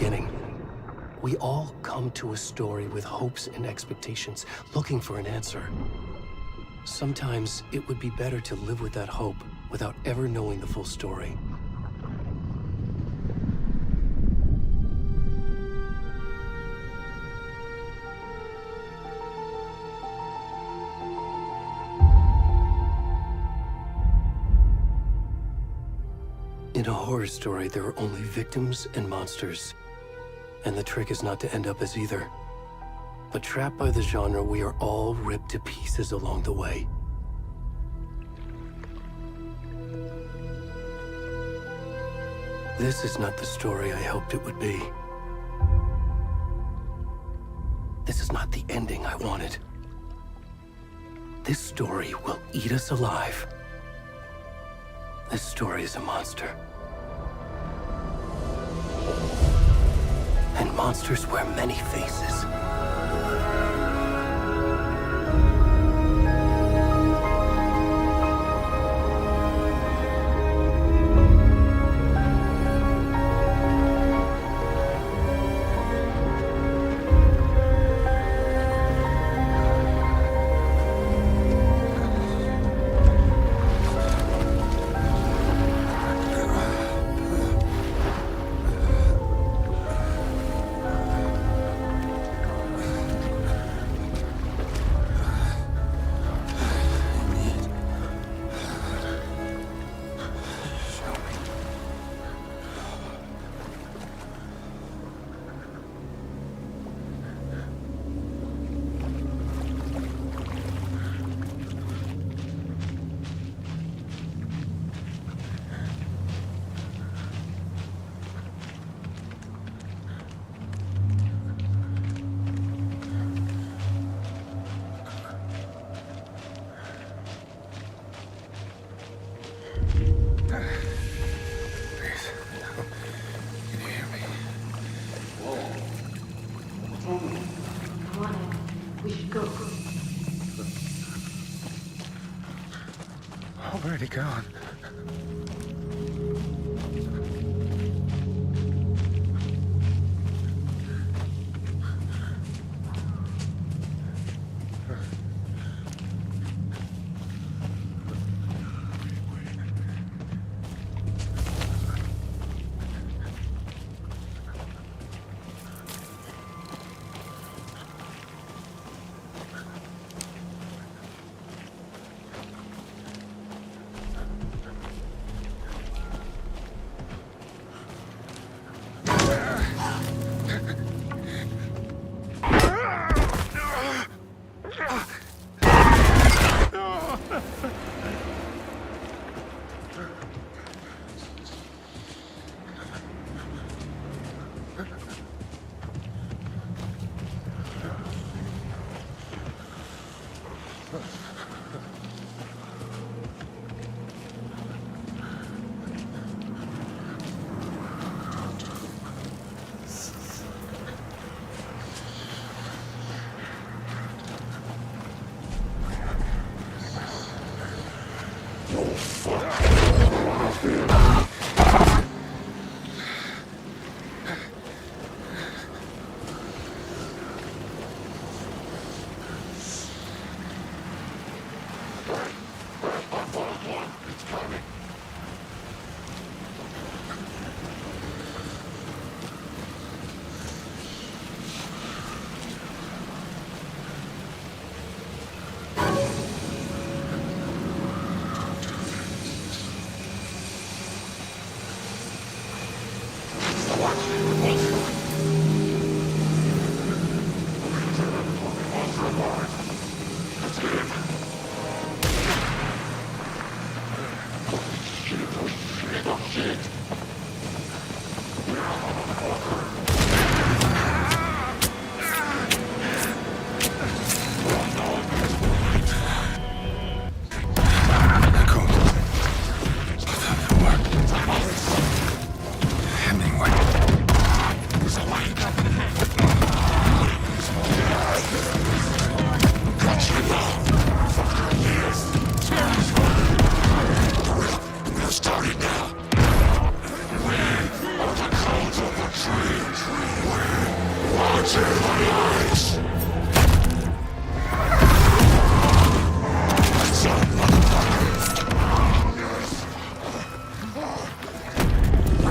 beginning. We all come to a story with hopes and expectations, looking for an answer. Sometimes it would be better to live with that hope without ever knowing the full story. In a horror story, there are only victims and monsters. And the trick is not to end up as either. But trapped by the genre, we are all ripped to pieces along the way. This is not the story I hoped it would be. This is not the ending I wanted. This story will eat us alive. This story is a monster. And monsters wear many faces. Where'd he gone? Where's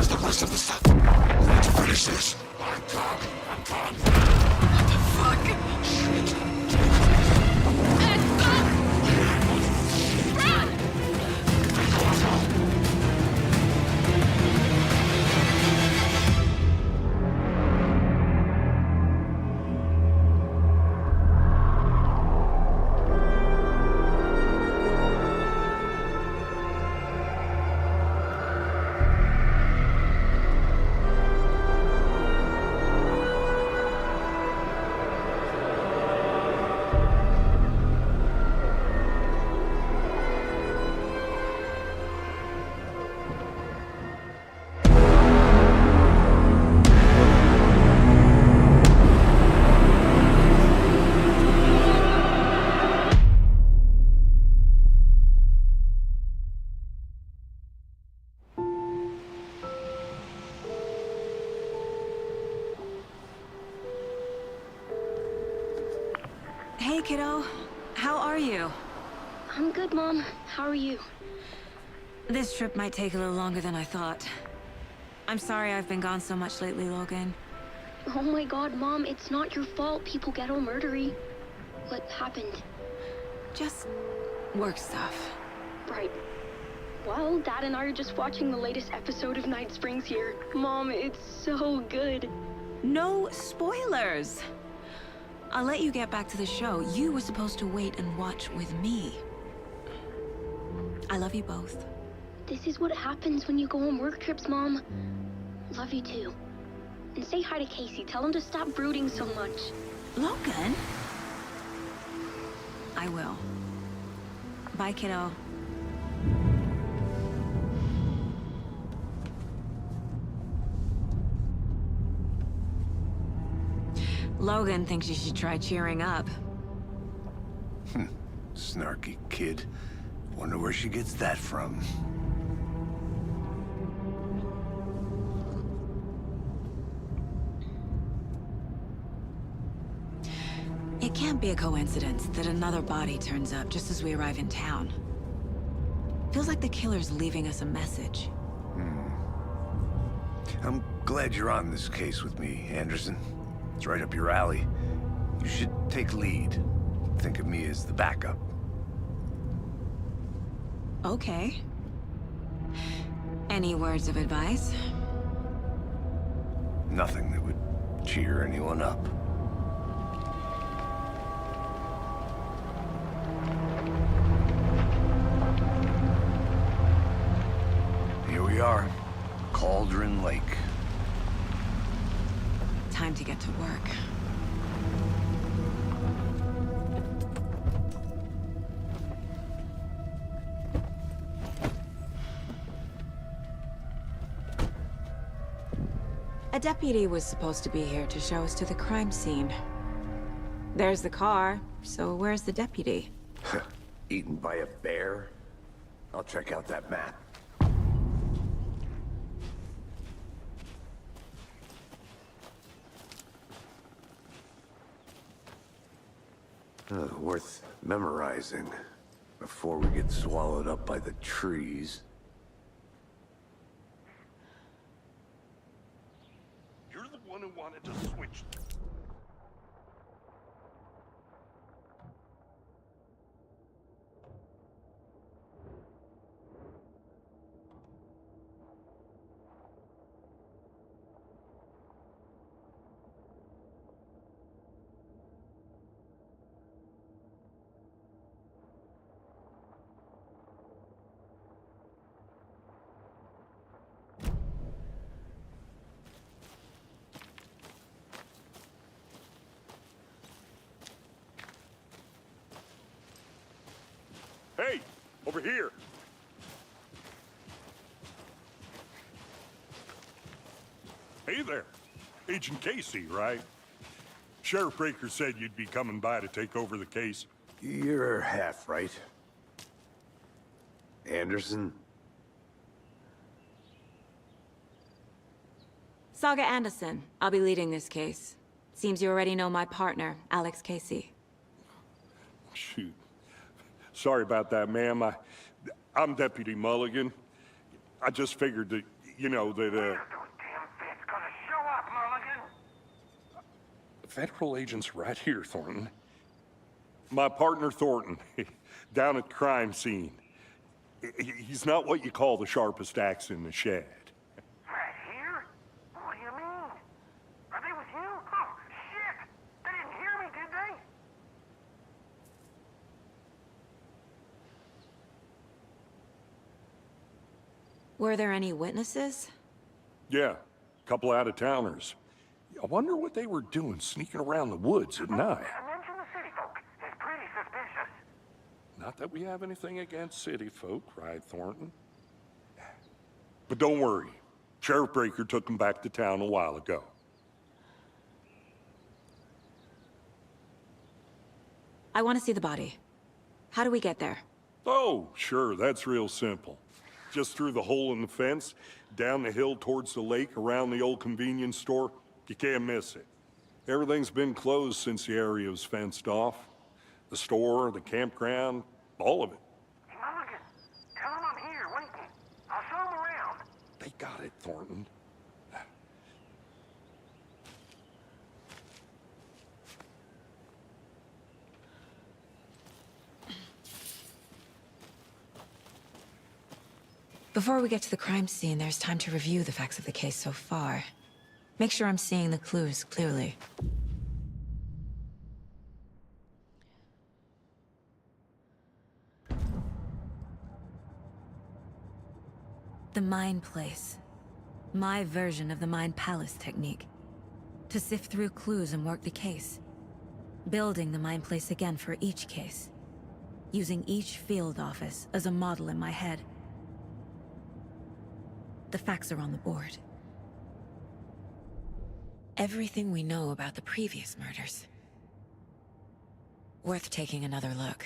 the rest of the stuff? We need to finish this. Hey, kiddo. How are you? I'm good, Mom. How are you? This trip might take a little longer than I thought. I'm sorry I've been gone so much lately, Logan. Oh my god, Mom, it's not your fault people get all murdery. What happened? Just work stuff. Right. Well, Dad and I are just watching the latest episode of Night Springs here. Mom, it's so good. No spoilers! I'll let you get back to the show. You were supposed to wait and watch with me. I love you both. This is what happens when you go on work trips, Mom. Love you too. And say hi to Casey. Tell him to stop brooding so much. Logan? I will. Bye, kiddo. Logan thinks you should try cheering up. Snarky kid. Wonder where she gets that from. It can't be a coincidence that another body turns up just as we arrive in town. Feels like the killer's leaving us a message. I'm glad you're on this case with me, Anderson. It's right up your alley. You should take lead. Think of me as the backup. Okay. Any words of advice? Nothing that would cheer anyone up. Here we are. Cauldron Lake. Time to get to work. A deputy was supposed to be here to show us to the crime scene. There's the car, so where's the deputy? Eaten by a bear? I'll check out that map. Worth memorizing before we get swallowed up by the trees. You're the one who wanted to switch. Hey, over here. Hey there. Agent Casey, right? Sheriff Breaker said you'd be coming by to take over the case. You're half right. Anderson? Saga Anderson. I'll be leading this case. Seems you already know my partner, Alex Casey. Shoot. Sorry about that, ma'am. I'm Deputy Mulligan. I just figured that, that, Those damn feds gonna show up, Mulligan. federal agent's right here, Thornton. My partner, Thornton, down at the crime scene. He's not what you call the sharpest axe in the shed. Right here? What do you mean? Are they with you? Oh, shit! They didn't hear me, did they? Were there any witnesses? Yeah, a couple out-of-towners. I wonder what they were doing sneaking around the woods at night. Mention the city folk. It's pretty suspicious. Not that we have anything against city folk, right, Thornton? But don't worry. Sheriff Breaker took them back to town a while ago. I want to see the body. How do we get there? Oh, sure, that's real simple. Just through the hole in the fence, down the hill towards the lake, around the old convenience store. You can't miss it. Everything's been closed since the area was fenced off. The store, the campground, all of it. Hey, Mulligan, tell them I'm here, waiting. I'll show them around. They got it, Thornton. Before we get to the crime scene, there's time to review the facts of the case so far. Make sure I'm seeing the clues clearly. The Mind Place. My version of the Mind Palace technique. To sift through clues and work the case. Building the Mind Place again for each case. Using each field office as a model in my head. The facts are on the board. Everything we know about the previous murders. Worth taking another look.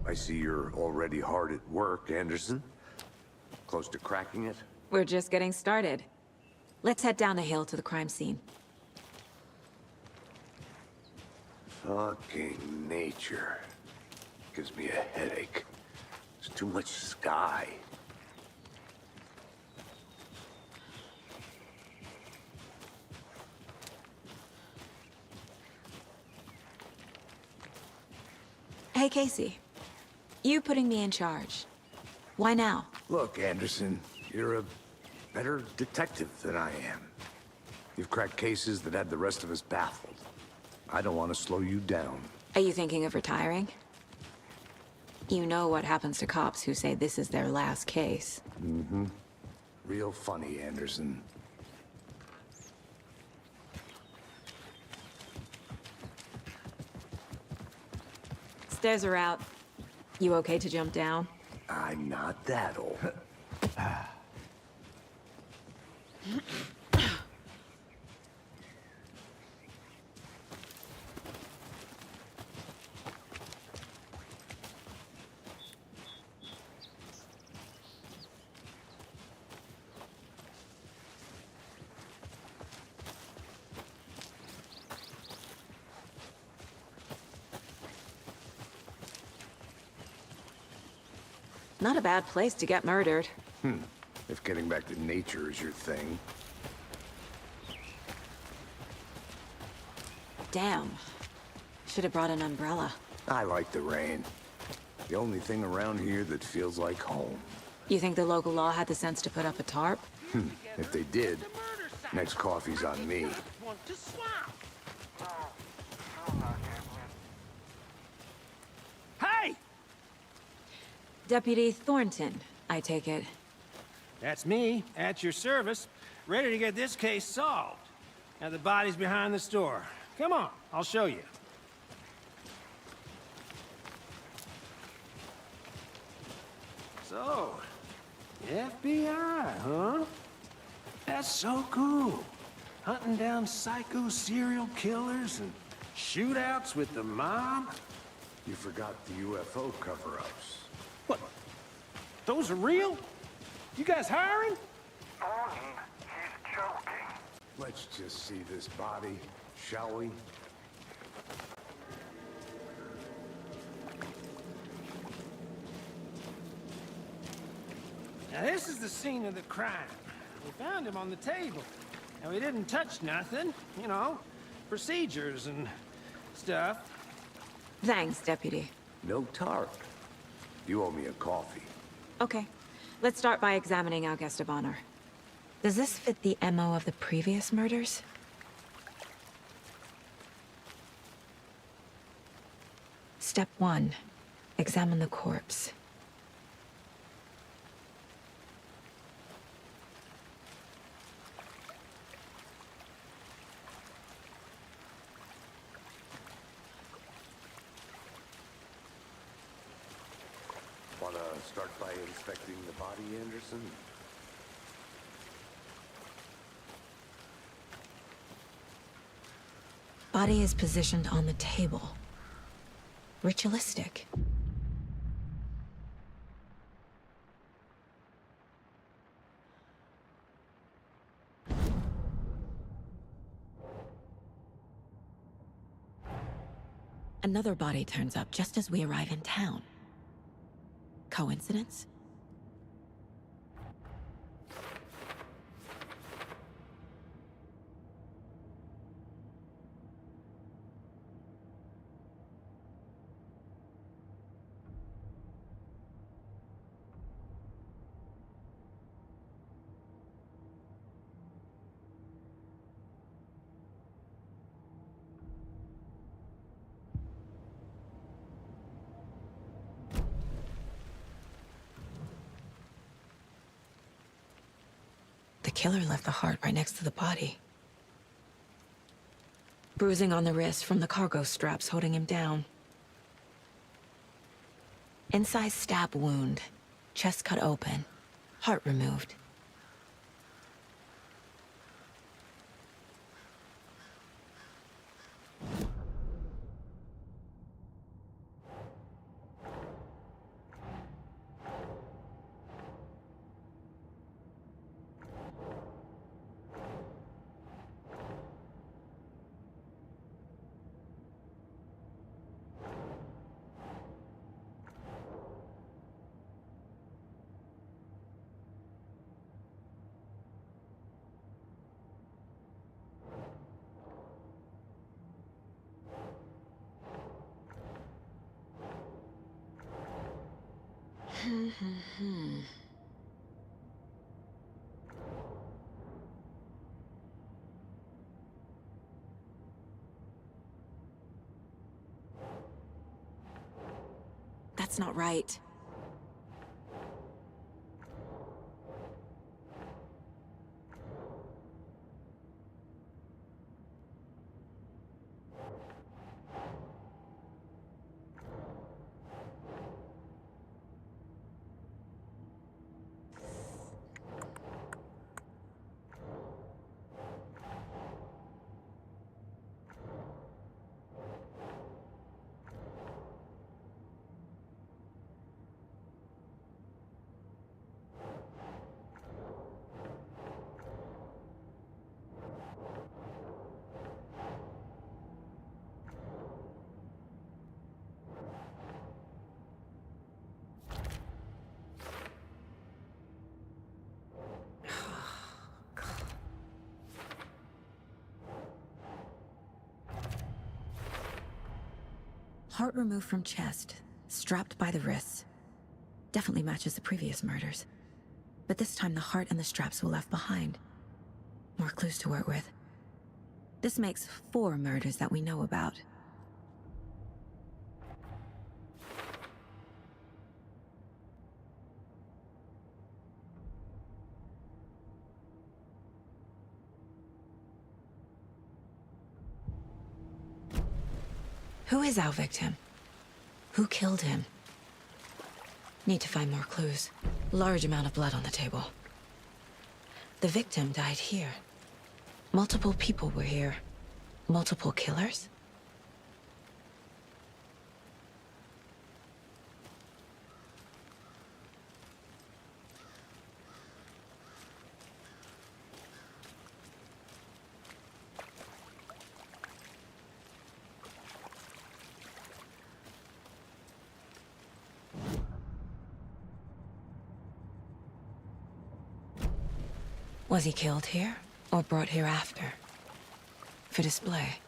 I see you're already hard at work, Anderson. Close to cracking it? We're just getting started. Let's head down the hill to the crime scene. Fucking nature. Gives me a headache. There's too much sky. Hey, Casey. You putting me in charge. Why now? Look, Anderson, you're a better detective than I am. You've cracked cases that had the rest of us baffled. I don't want to slow you down. Are you thinking of retiring? You know what happens to cops who say this is their last case. Mm-hmm. Real funny, Anderson. Stairs are out. You okay to jump down? I'm not that old. Not a bad place to get murdered. If getting back to nature is your thing. Damn. Should have brought an umbrella. I like the rain. The only thing around here that feels like home. You think the local law had the sense to put up a tarp? If they did, next coffee's on me. Hey! Deputy Thornton, I take it. That's me, at your service, ready to get this case solved. Now the body's behind the store. Come on, I'll show you. So, FBI, huh? That's so cool. Hunting down psycho serial killers and shootouts with the mob. You forgot the UFO cover-ups. What? Those are real? You guys hiring? Thornton, he's joking. Let's just see this body, shall we? Now this is the scene of the crime. We found him on the table. Now he didn't touch nothing, you know, procedures and stuff. Thanks, Deputy. No tarp. You owe me a coffee. Okay. Let's start by examining our guest of honor. Does this fit the MO of the previous murders? Step 1. Examine the corpse. Wanna start by inspecting the body, Anderson? Body is positioned on the table. Ritualistic. Another body turns up just as we arrive in town. Coincidence? The killer left the heart right next to the body. Bruising on the wrist from the cargo straps holding him down. Incised stab wound. Chest cut open. Heart removed. That's not right. Heart removed from chest, strapped by the wrists. Definitely matches the previous murders. But this time the heart and the straps were left behind. More clues to work with. This makes 4 murders that we know about. Who is our victim? Who killed him? Need to find more clues. Large amount of blood on the table. The victim died here. Multiple people were here. Multiple killers? Was he killed here, or brought here after? For display?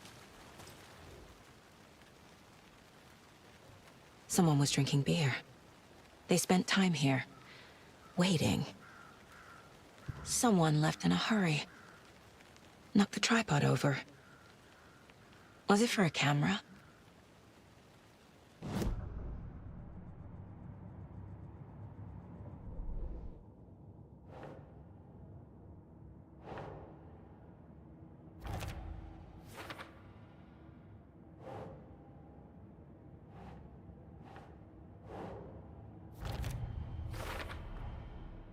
Someone was drinking beer. They spent time here, waiting. Someone left in a hurry. Knocked the tripod over. Was it for a camera?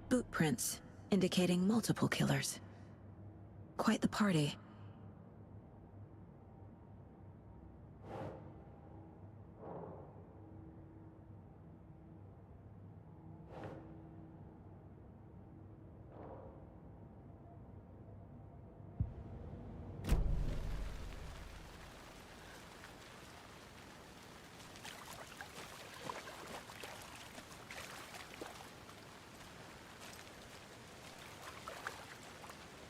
Boot prints, indicating multiple killers. Quite the party.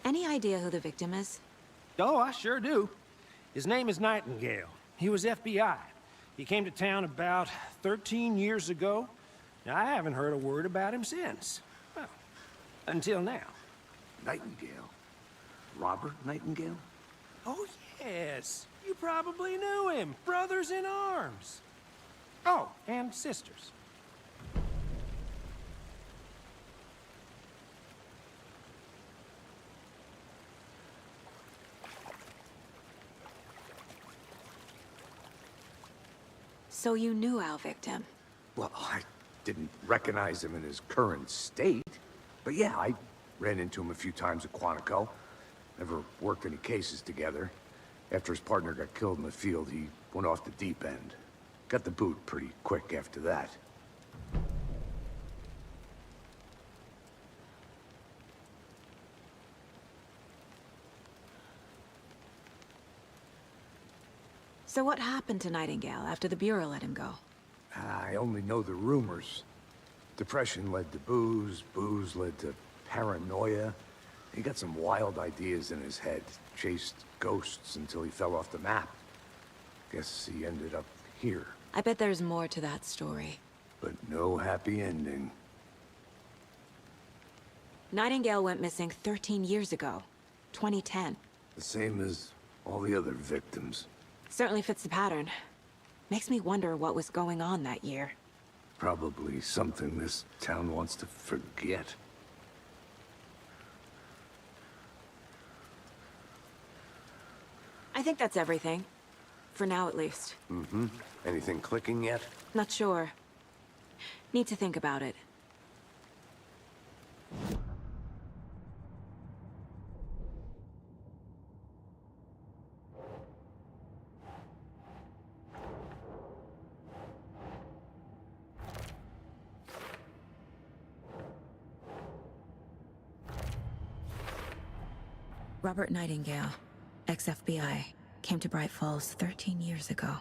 Any idea who the victim is? Oh, I sure do. His name is Nightingale. He was FBI. He came to town about 13 years ago. Now, I haven't heard a word about him since. Well, until now. Nightingale? Robert Nightingale? Oh, yes. You probably knew him. Brothers in arms. Oh, and sisters. So you knew our victim? Well, I didn't recognize him in his current state. But yeah, I ran into him a few times at Quantico. Never worked any cases together. After his partner got killed in the field, he went off the deep end. Got the boot pretty quick after that. So what happened to Nightingale after the Bureau let him go? I only know the rumors. Depression led to booze, booze led to paranoia. He got some wild ideas in his head, chased ghosts until he fell off the map. Guess he ended up here, I bet there's more to that story. but no happy ending. Nightingale went missing 13 years ago. 2010. The same as all the other victims. Certainly fits the pattern. Makes me wonder what was going on that year. Probably something this town wants to forget. I think that's everything. For now, at least. Mm-hmm. Anything clicking yet? Not sure. Need to think about it. Robert Nightingale, ex-FBI, came to Bright Falls 13 years ago.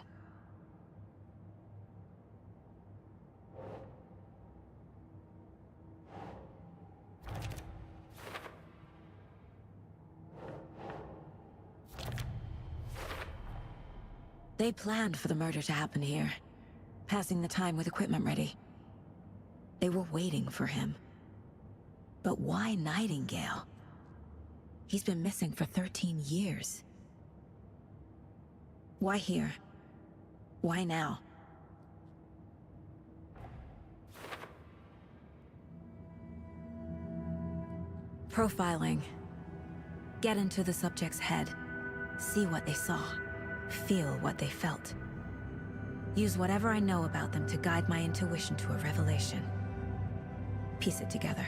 They planned for the murder to happen here, passing the time with equipment ready. They were waiting for him. But why Nightingale? He's been missing for 13 years. Why here? Why now? Profiling. Get into the subject's head. See what they saw. Feel what they felt. Use whatever I know about them to guide my intuition to a revelation. Piece it together.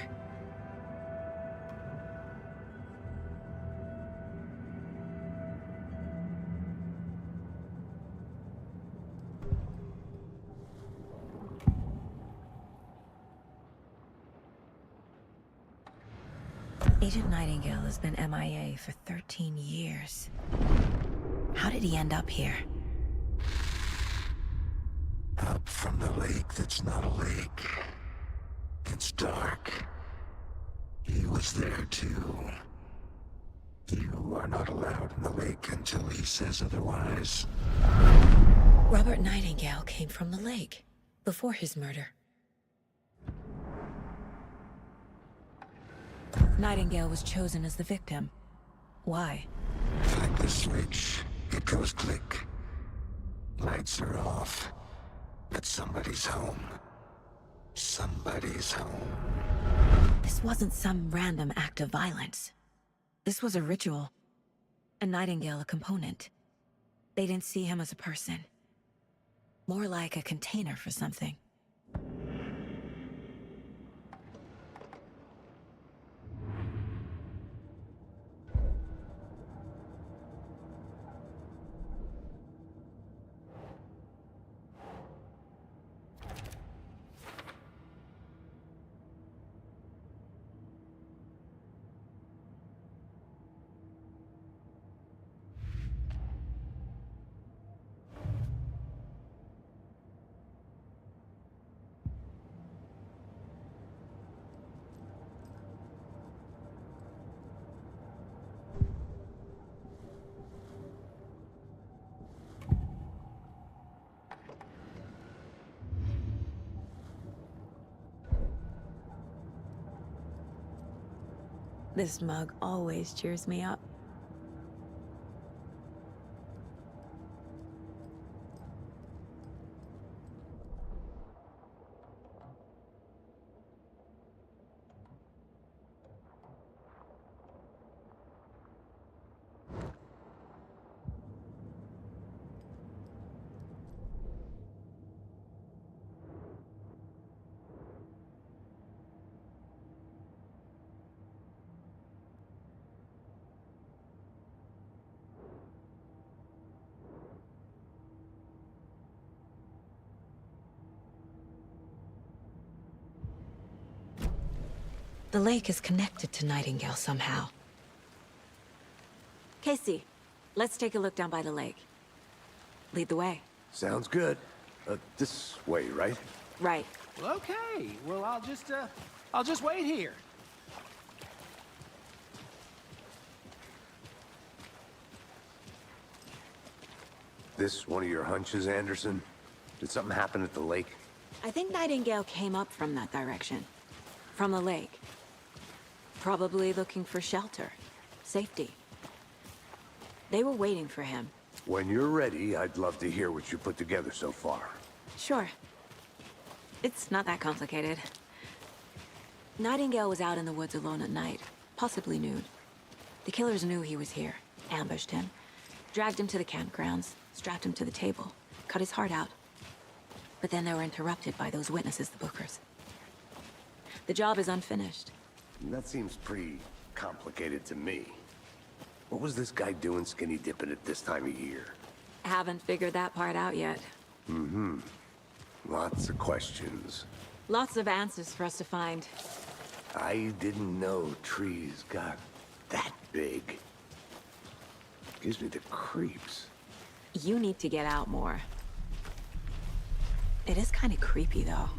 Agent Nightingale has been MIA for 13 years. How did he end up here? Up from the lake that's not a lake. It's dark. He was there too. You are not allowed in the lake until he says otherwise. Robert Nightingale came from the lake, before his murder. Nightingale was chosen as the victim. Why? Like the switch, it goes click. Lights are off. But somebody's home. Somebody's home. This wasn't some random act of violence. This was a ritual. And Nightingale a component. They didn't see him as a person. More like a container for something. This mug always cheers me up. The lake is connected to Nightingale somehow. Casey, let's take a look down by the lake. Lead the way. Sounds good. This way, right? Right. Well, okay. Well, I'll just wait here. This one of your hunches, Anderson? Did something happen at the lake? I think Nightingale came up from that direction. From the lake. Probably looking for shelter. Safety. They were waiting for him. When you're ready, I'd love to hear what you put together so far. Sure. It's not that complicated. Nightingale was out in the woods alone at night, possibly nude. The killers knew he was here, ambushed him, dragged him to the campgrounds, strapped him to the table, cut his heart out. But then they were interrupted by those witnesses, the Bookers. The job is unfinished. That seems pretty complicated to me. What was this guy doing skinny dipping at this time of year? Haven't figured that part out yet. Lots of questions. Lots of answers for us to find. I didn't know trees got that big. Gives me the creeps. You need to get out more. It is kind of creepy, though.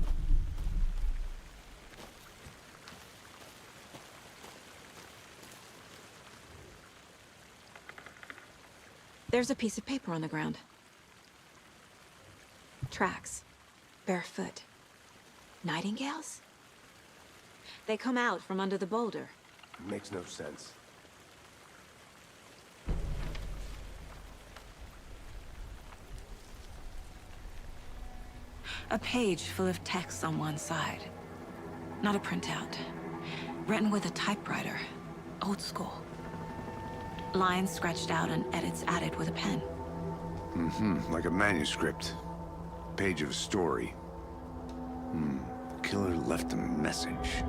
There's a piece of paper on the ground. Tracks. Barefoot. Nightingales? They come out from under the boulder. Makes no sense. A page full of text on one side. Not a printout. Written with a typewriter. Old school. Lines scratched out and edits added with a pen. Like a manuscript. Page of a story. The killer left a message.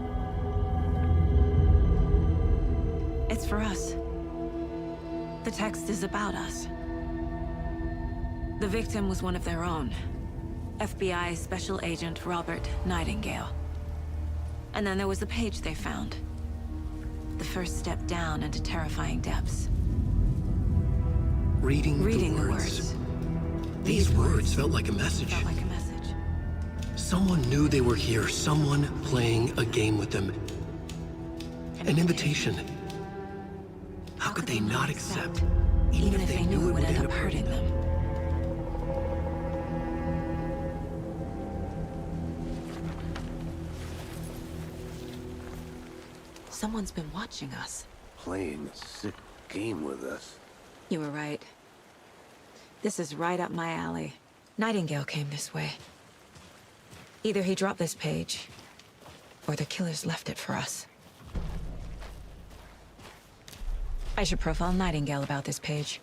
It's for us. The text is about us. The victim was one of their own. FBI Special Agent Robert Nightingale. And then there was the page they found. The first step down into terrifying depths. Reading The the words. These words felt like a message. Felt like a message. Someone knew they were here, someone playing a game with them. An invitation. How could they not accept, even if they knew it would end up hurting them? Someone's been watching us. Playing a sick game with us. You were right. This is right up my alley. Nightingale came this way. Either he dropped this page, or the killers left it for us. I should profile Nightingale about this page.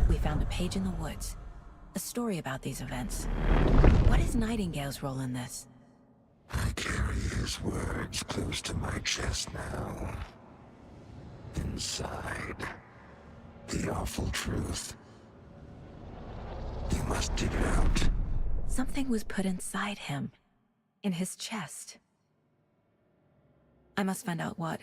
We found a page in the woods. A story about these events. What is Nightingale's role in this? I carry his words close to my chest now. Inside, the awful truth. You must dig it out. Something was put inside him. In his chest. I must find out what.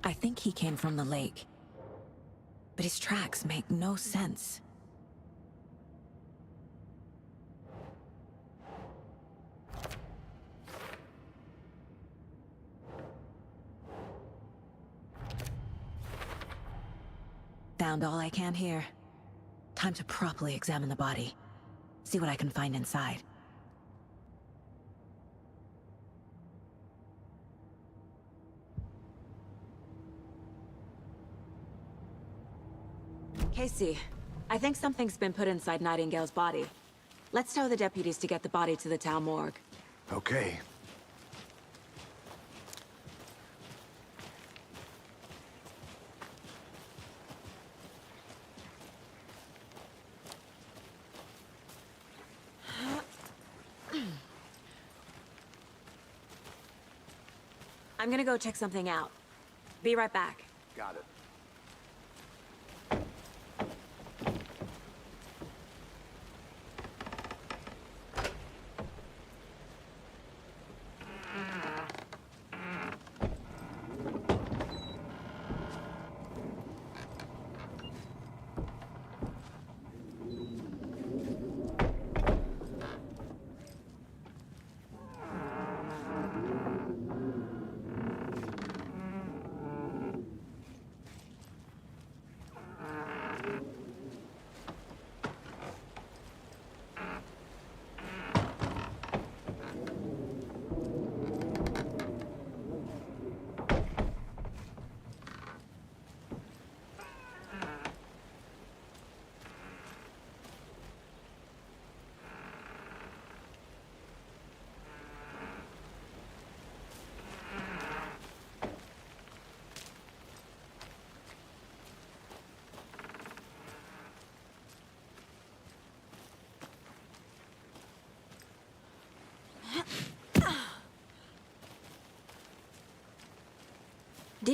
I think he came from the lake. But his tracks make no sense. Found all I can here. Time to properly examine the body. See what I can find inside. Casey, I think something's been put inside Nightingale's body. Let's tell the deputies to get the body to the town morgue. Okay. I'm gonna go check something out. Be right back. Got it.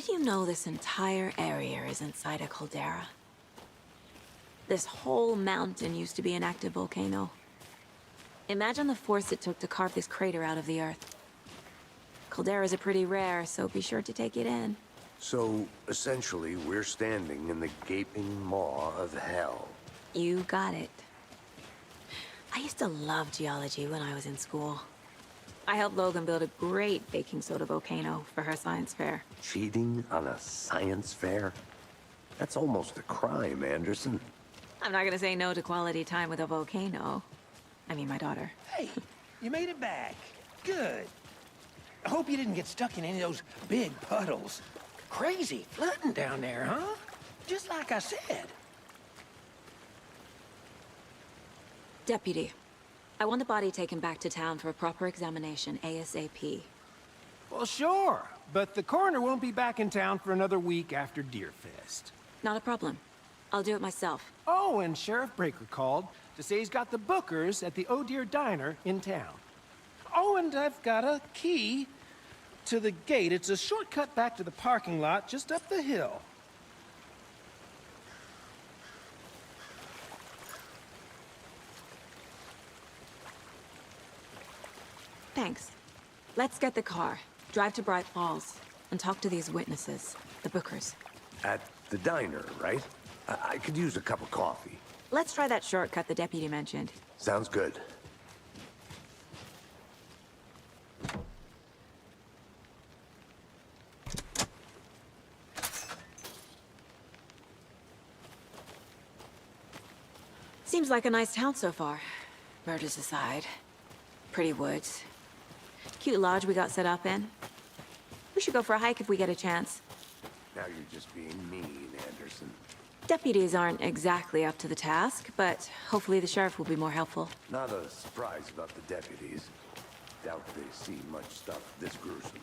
Did you know this entire area is inside a caldera? This whole mountain used to be an active volcano. Imagine the force it took to carve this crater out of the earth. Calderas are pretty rare, so be sure to take it in. So, essentially, we're standing in the gaping maw of hell. You got it. I used to love geology when I was in school. I helped Logan build a great baking soda volcano for her science fair. Cheating on a science fair? That's almost a crime, Anderson. I'm not gonna say no to quality time with a volcano. I mean, my daughter. Hey, you made it back. Good. I hope you didn't get stuck in any of those big puddles. Crazy flooding down there, huh? Just like I said. Deputy, I want the body taken back to town for a proper examination ASAP. Well, sure. But the coroner won't be back in town for another week after Deerfest. Not a problem. I'll do it myself. Oh, and Sheriff Breaker called to say he's got the Bookers at the Oh Dear Diner in town. Oh, and I've got a key to the gate. It's a shortcut back to the parking lot just up the hill. Thanks. Let's get the car, drive to Bright Falls, and talk to these witnesses, the Bookers. At the diner, right? I could use a cup of coffee. Let's try that shortcut the deputy mentioned. Sounds good. Seems like a nice town so far. Murders aside. Pretty woods. Cute lodge we got set up in. We should go for a hike if we get a chance. Now you're just being mean, Anderson. Deputies aren't exactly up to the task, but hopefully the sheriff will be more helpful. Not a surprise about the deputies. Doubt they see much stuff this gruesome.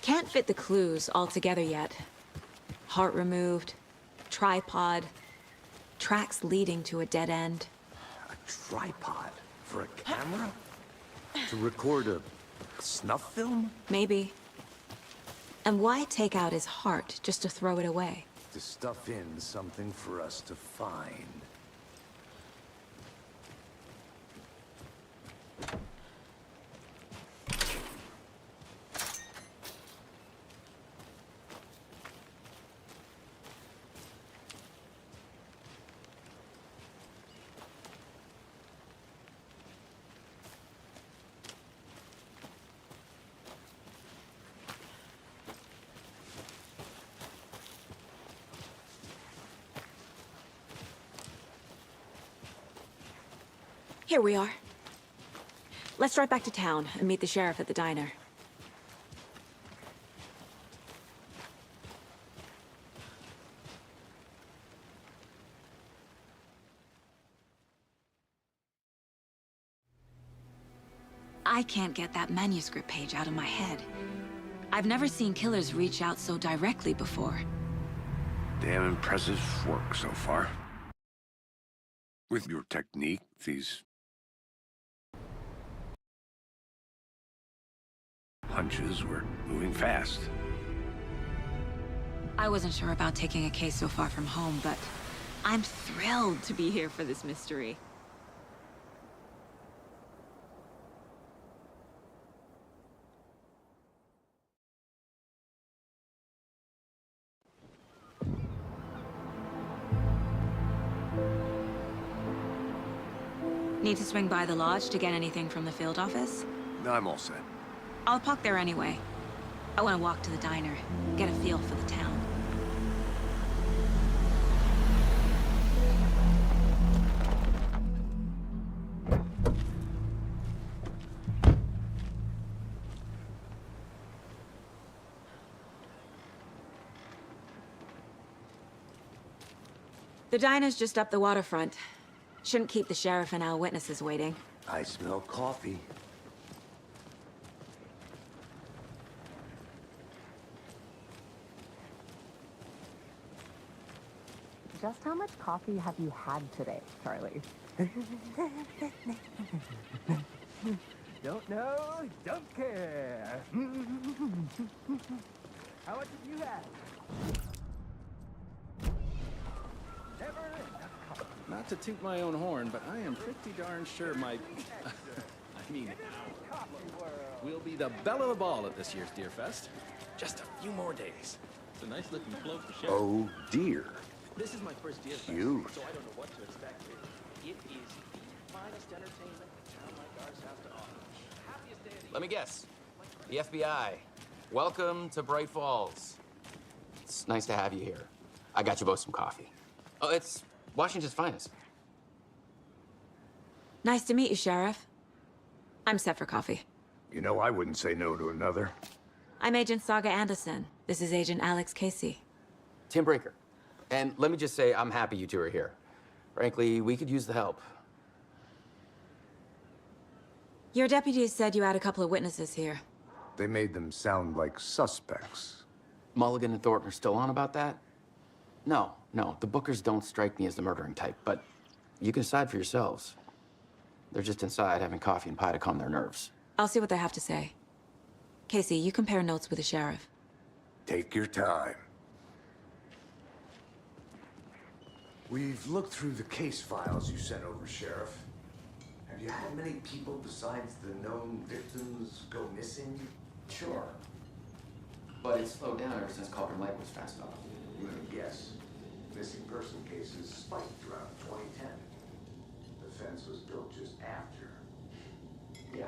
Can't fit the clues all together yet. Heart removed, tripod, tracks leading to a dead end. A tripod? For a camera? To record a snuff film? Maybe. And why take out his heart just to throw it away? To stuff in something for us to find. Here we are. Let's drive back to town and meet the sheriff at the diner. I can't get that manuscript page out of my head. I've never seen killers reach out so directly before. Damn impressive work so far. With your technique, these punches were moving fast. I wasn't sure about taking a case so far from home, but I'm thrilled to be here for this mystery. Need to swing by the lodge to get anything from the field office? No, I'm all set. I'll park there anyway. I want to walk to the diner, get a feel for the town. The diner's just up the waterfront. Shouldn't keep the sheriff and our witnesses waiting. I smell coffee. Just how much coffee have you had today, Charlie? Don't know, don't care. How much did you have? Never enough. Not to toot my own horn, but I am pretty darn sure my... I mean, we'll be the belle of the ball at this year's Deer Fest. Just a few more days. It's a nice looking float to share. Oh, dear. This is my first Deer Fest, Cute. so I don't know what to expect here. It is the finest entertainment a town like ours has to offer. Happiest day of the Let me guess. The FBI. Welcome to Bright Falls. It's nice to have you here. I got you both some coffee. Oh, it's Washington's finest. Nice to meet you, Sheriff. I'm set for coffee. You know, I wouldn't say no to another. I'm Agent Saga Anderson. This is Agent Alex Casey. Tim Breaker. And let me just say, I'm happy you two are here. Frankly, we could use the help. Your deputies said you had a couple of witnesses here. They made them sound like suspects. Mulligan and Thornton are still on about that? No, the Bookers don't strike me as the murdering type, but you can decide for yourselves. They're just inside having coffee and pie to calm their nerves. I'll see what they have to say. Casey, you compare notes with the sheriff. Take your time. We've looked through the case files you sent over, Sheriff. Have you had many people besides the known victims go missing? Sure. But it's slowed down ever since Cauldron Lake was fast off. Let me guess. Missing person cases spiked around 2010. The fence was built just after. Yeah,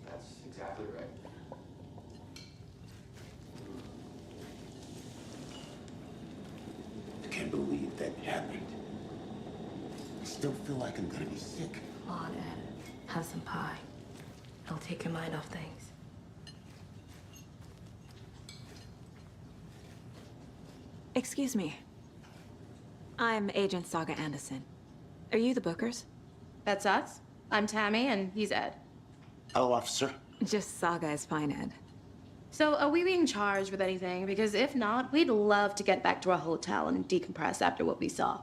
that's exactly right. I can't believe that happened. I still feel like I'm gonna be sick. Come on, Ed. Have some pie. It'll take your mind off things. Excuse me. I'm Agent Saga Anderson. Are you the Bookers? That's us. I'm Tammy, and he's Ed. Hello, officer. Just Saga is fine, Ed. So, are we being charged with anything? Because if not, we'd love to get back to our hotel and decompress after what we saw.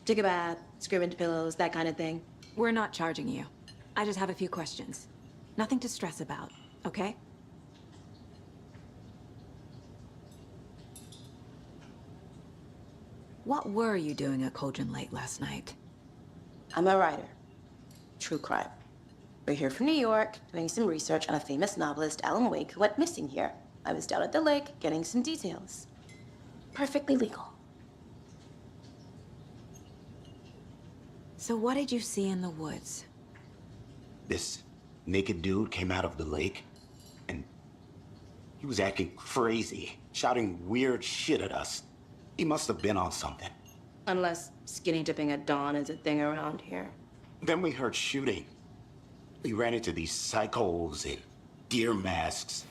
Take a bath, scream into pillows, that kind of thing. We're not charging you. I just have a few questions. Nothing to stress about, okay? What were you doing at Cauldron Lake last night? I'm a writer. True crime. We're here from New York, doing some research on a famous novelist, Alan Wake, who went missing here. I was down at the lake, getting some details. Perfectly legal. So what did you see in the woods? This naked dude came out of the lake, and he was acting crazy, shouting weird shit at us. He must have been on something. Unless skinny dipping at dawn is a thing around here. Then we heard shooting. We ran into these psychos in deer masks.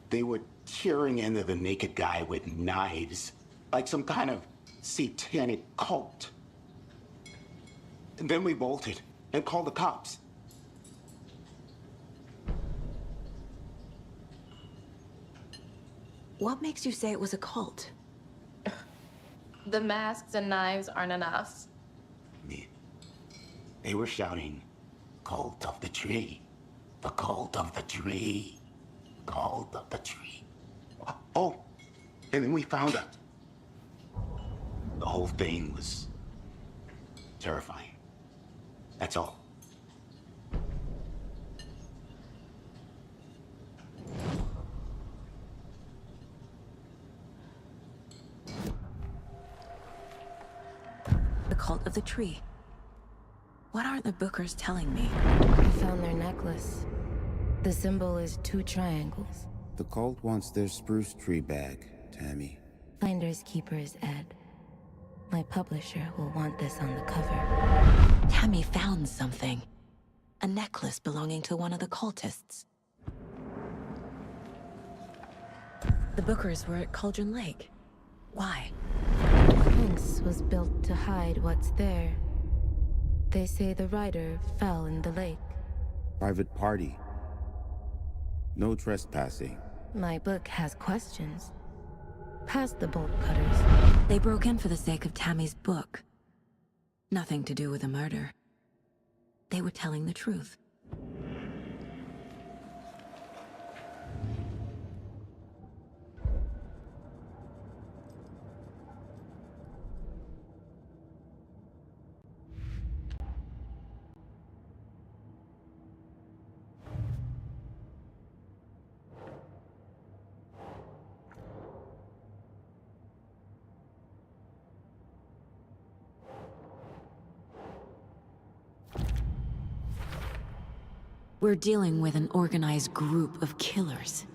They were tearing into the naked guy with knives, like some kind of satanic cult. And then we bolted and called the cops. What makes you say it was a cult? The masks and knives aren't enough. They were shouting, "Cult of the tree, the cult of the tree, cult of the tree." Oh, and then we found out. The whole thing was terrifying. That's all. The cult of the tree. What aren't the Bookers telling me? I found their necklace. The symbol is 2 triangles. The cult wants their spruce tree back, Tammy. Finders keepers, Ed. My publisher will want this on the cover. Tammy found something. A necklace belonging to one of the cultists. The Bookers were at Cauldron Lake. Why? The fence was built to hide what's there. They say the rider fell in the lake. Private party. No trespassing. My book has questions. Past the bolt cutters. They broke in for the sake of Tammy's book. Nothing to do with a murder. They were telling the truth. We're dealing with an organized group of killers,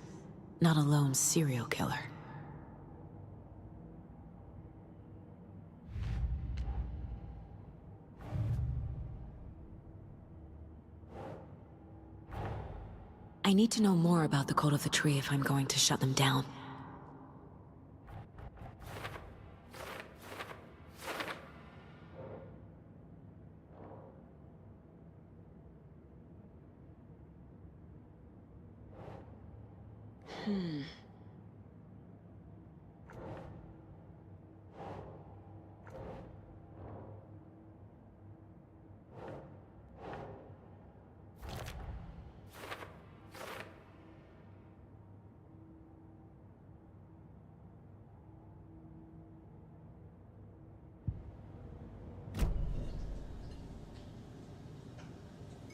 not a lone serial killer. I need to know more about the Cult of the Tree if I'm going to shut them down.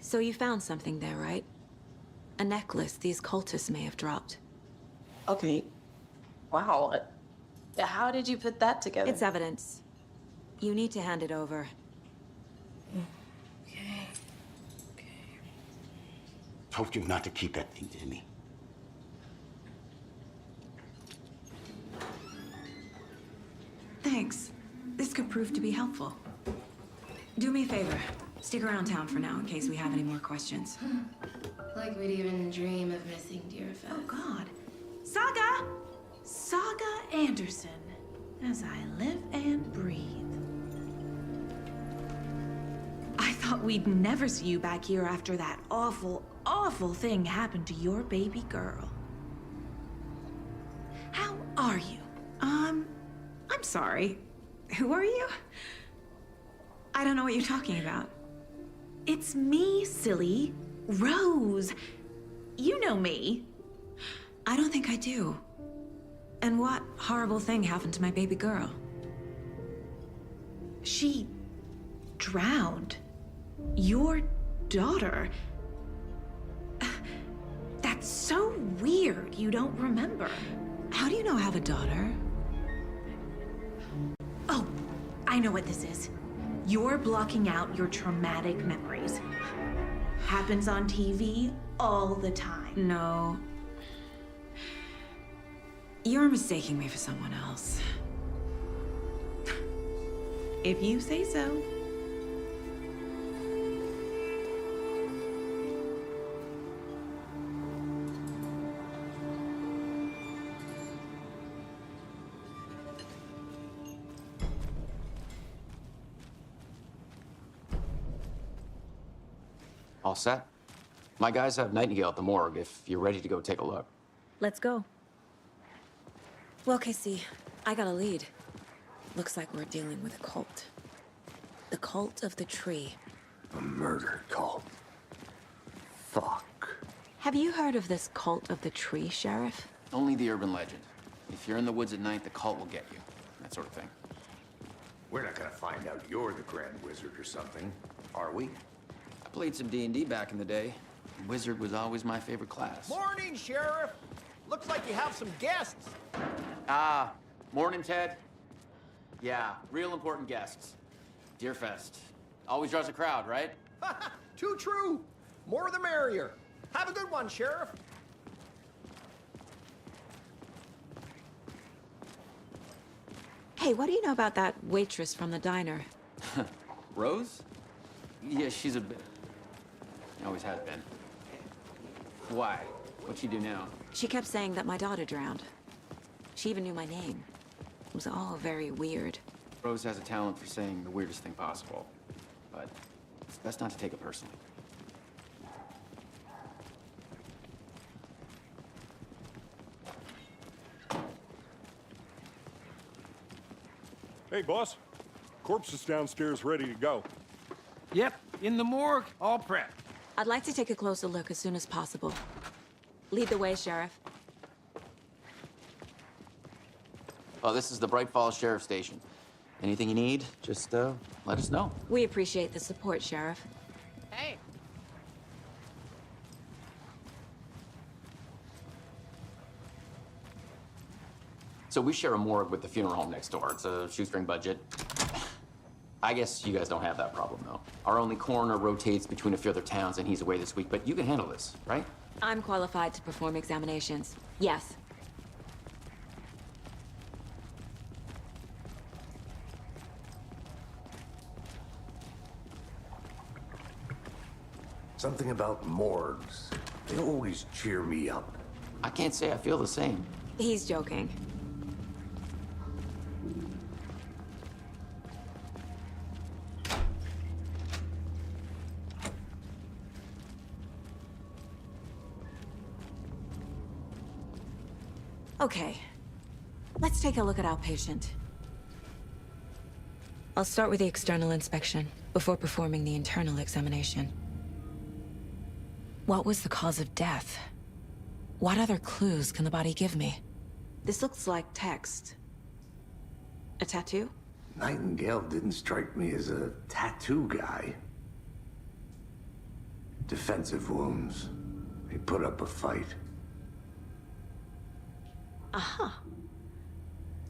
So you found something there, right? A necklace these cultists may have dropped. Okay. Wow. How did you put that together? It's evidence. You need to hand it over. Okay. Told you not to keep that thing to me. Thanks. This could prove to be helpful. Do me a favor. Stick around town for now in case we have any more questions. Like we'd even dream of missing Deerfest. Oh, God. Saga! Saga Anderson. As I live and breathe. I thought we'd never see you back here after that awful, awful thing happened to your baby girl. How are you? I'm sorry. Who are you? I don't know what you're talking about. It's me, silly. Rose. You know me. I don't think I do. And what horrible thing happened to my baby girl? She drowned. Your daughter. That's so weird you don't remember. How do you know I have a daughter? Oh, I know what this is. You're blocking out your traumatic memories. Happens on TV all the time. No. You're mistaking me for someone else. If you say so. All set? My guys have Nightingale at the morgue if you're ready to go take a look. Let's go. Well, Casey, I got a lead. Looks like we're dealing with a cult. The Cult of the Tree. A murder cult. Fuck. Have you heard of this Cult of the Tree, Sheriff? Only the urban legend. If you're in the woods at night, the cult will get you. That sort of thing. We're not gonna find out you're the Grand Wizard or something, are we? I played some D&D back in the day. Wizard was always my favorite class. Morning, Sheriff. Looks like you have some guests. Morning, Ted. Yeah, real important guests. Deerfest. Always draws a crowd, right? Too true. More the merrier. Have a good one, Sheriff. Hey, what do you know about that waitress from the diner? Rose? Yeah, she's a bit... Always has been. Why? What'd she do now? She kept saying that my daughter drowned. She even knew my name. It was all very weird. Rose has a talent for saying the weirdest thing possible. But it's best not to take it personally. Hey, boss. Corpse is downstairs ready to go. Yep, in the morgue, all prepped. I'd like to take a closer look as soon as possible. Lead the way, Sheriff. Well, this is the Bright Falls Sheriff Station. Anything you need, just let us know. We appreciate the support, Sheriff. Hey. So we share a morgue with the funeral home next door. It's a shoestring budget. I guess you guys don't have that problem, though. Our only coroner rotates between a few other towns, and he's away this week, but you can handle this, right? I'm qualified to perform examinations. Yes. Something about morgues. They always cheer me up. I can't say I feel the same. He's joking. Okay, let's take a look at our patient. I'll start with the external inspection before performing the internal examination. What was the cause of death? What other clues can the body give me? This looks like text. A tattoo? Nightingale didn't strike me as a tattoo guy. Defensive wounds. He put up a fight. Aha.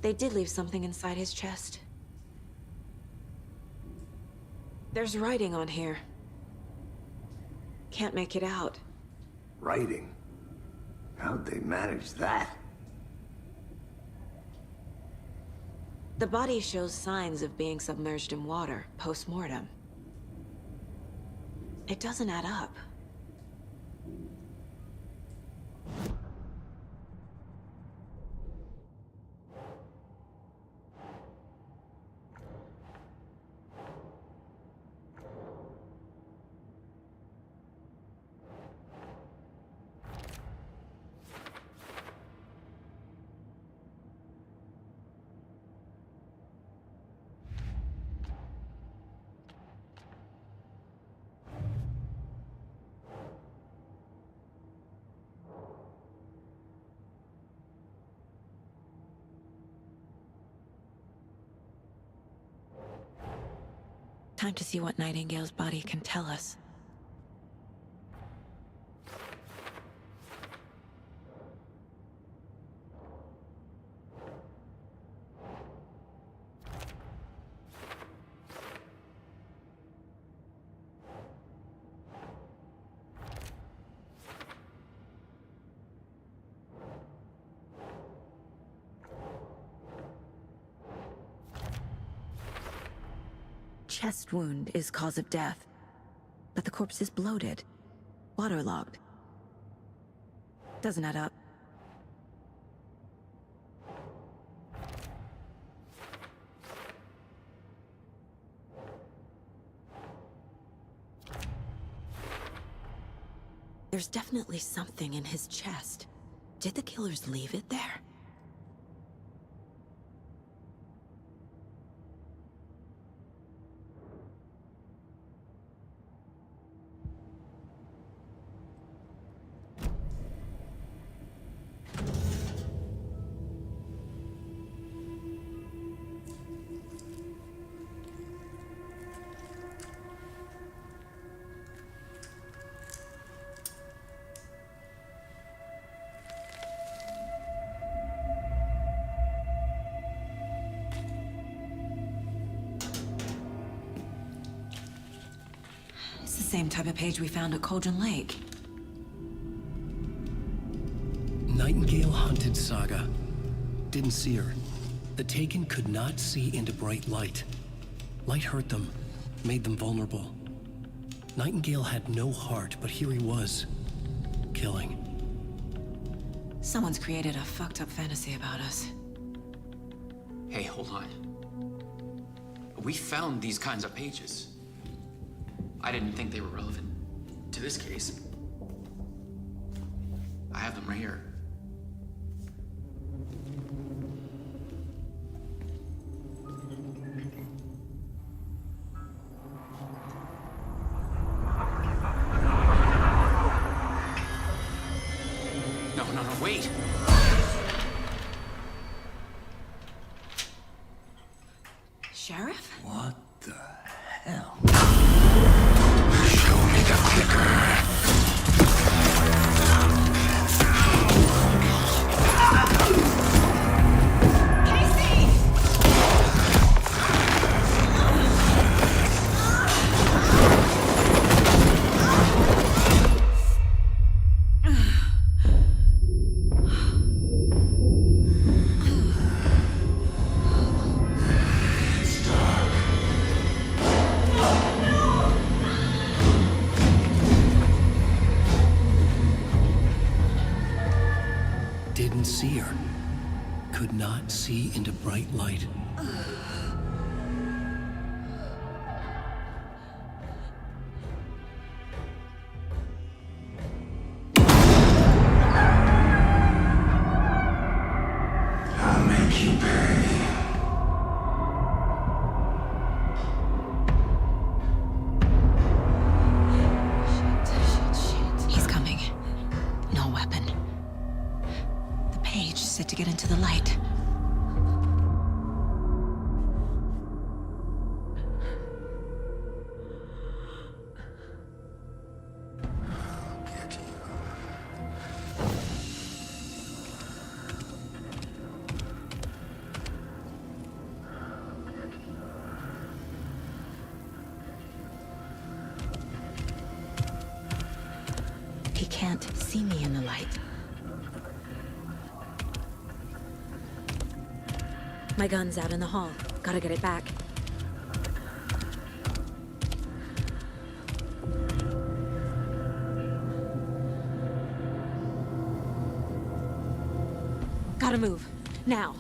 They did leave something inside his chest. There's writing on here. Can't make it out. Writing? How'd they manage that? The body shows signs of being submerged in water post-mortem. It doesn't add up. Time to see what Nightingale's body can tell us. Chest wound is cause of death, but the corpse is bloated, waterlogged. Doesn't add up. There's definitely something in his chest. Did the killers leave it there? It's the same type of page we found at Cauldron Lake. Nightingale hunted Saga. Didn't see her. The Taken could not see into bright light. Light hurt them, made them vulnerable. Nightingale had no heart, but here he was, killing. Someone's created a fucked up fantasy about us. Hey, hold on. We found these kinds of pages. I didn't think they were relevant to this case. I have them right here. No, wait! Sheriff? What the hell? Show me the clicker. Casey! seer, could not see into bright light. I'll make you pay. He's coming. No weapon. The page said to get into the light. He can't see me in the light. My gun's out in the hall. Gotta get it back. Gotta move. Now.